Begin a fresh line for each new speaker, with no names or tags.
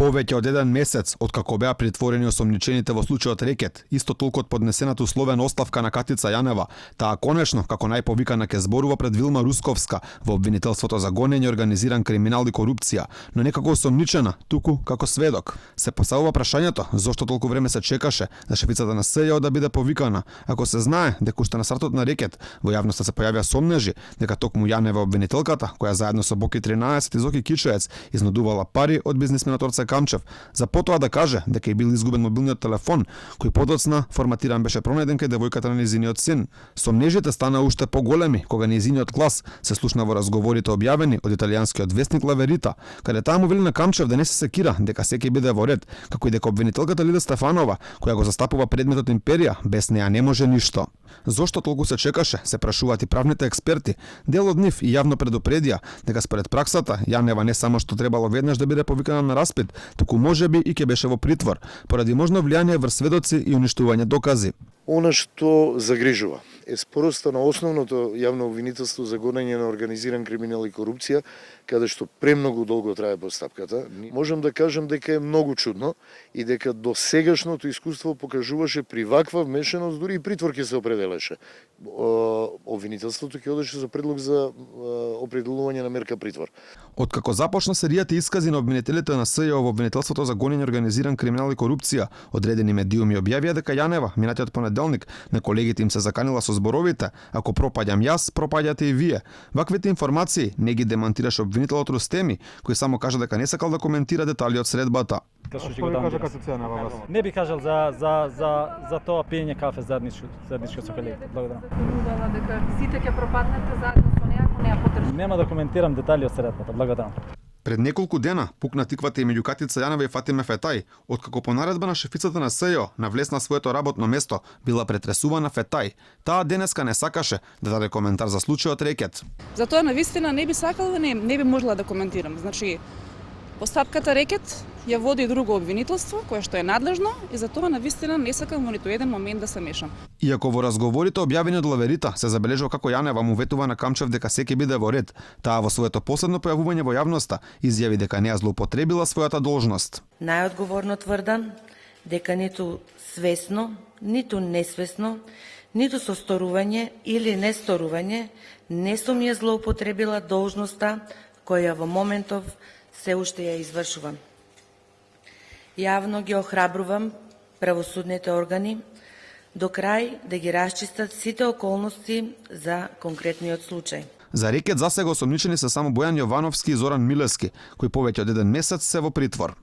Повеќе од еден месец откако беа притворени осомничените во случајот Рекет, исто толку од поднесената условена оставка на Катица Јанева, таа конечно, како најповикана ќе зборува пред Вилма Русковска во обвинителството за гонење, организиран криминал и корупција, но не како осомничена, туку како сведок. Се поставува прашањето зошто толку време се чекаше за шефицата на СЈО да биде повикана, ако се знае дека уште на стартот на Рекет во јавноста се појавија сомнежи дека токму Јанева обвинителката, која заедно со Боки 13 и Зоки Кичеец изнудувала пари од бизнисменот Орце Камчев, за потоа да каже дека е бил изгубен мобилниот телефон, кој подоцна форматиран беше пронајден кај девојката на нејзиниот син. Сомнежите стана уште поголеми кога нејзиниот глас се слушна во разговорите објавени од италијанскиот вестник Ла Верита, каде таа му вели на Камчев да не се секира дека секој биде во ред, како и дека обвинителката Лида Стефанова, која го застапува предметот империја, без неа не може ништо. Зошто толку се чекаше, се прашуваат и правните експерти. Дел од нив и јавно предупредија дека според праксата Јанева не само што требало веднаш да биде повикана на распит, туку можеби и ќе беше во притвор, поради можно влијание врз сведоци и уништување докази.
Она што загрижува е спороста на основното јавно обвинителство за гонење на организиран криминал и корупција, каде што премногу долго трае постапката. Можам да кажам дека е многу чудно и дека до сегашното искуство покажуваше при ваква вмешаност дури и притвор ќе се определеше. Обвинителството ќе одеше за предлог за определување на мерка притвор.
Откако започна серијата искази на обвинителите на СЈО во обвинителството за гонење организиран криминал и корупција, одредени медиуми објавија дека Јанева минатиот понеделник на колегите им се заканила со зборовите: ако пропаѓам јас, пропаѓате и вие. Ваквите информации не ги демантираше обвинителот Рустеми, кој само кажа дека не сакал да коментира детали од средбата.
Што ви кажа Катица Јанева вас? Не би кажал за тоа пиење кафе заедничко со колегите. Благодарам.
Убава дека сите ќе пропаднете заедно со неа, ако не ја поддржите.
Нема да коментирам детали од средбата. Благодарам.
Пред неколку дена пукна тиквата и меѓу Катица Јанева и Фатиме Фетај, откако по наредба на шефицата на СЈО навлез на своето работно место, била претресувана Фетај. Таа денеска не сакаше да даде коментар за случајот Рекет.
За тоа навистина не би сакала, не би можела да коментирам. Значи, постапката Рекет ја води друго обвинителство, кое што е надлежно, и за тоа навистина не сакам во ниту еден момент да се мешам.
Иако во разговорите објавени од Ла Верита се забележува како Јанева му ветува на Камчев дека секи биде во ред, таа во своето последно појавување во јавноста изјави дека не ја злоупотребила својата должност.
Најодговорно тврдам дека ниту свесно, ниту несвесно, ниту со сторување или несторување не сум ја злоупотребила должноста која во моментов се уште ја извршувам. Јавно ги охрабрувам правосудните органи до крај да ги расчистат сите околности за конкретниот случај.
За Рекет засега осомничени се само Бојан Јовановски и Зоран Милевски, кои повеќе од еден месец се во притвор.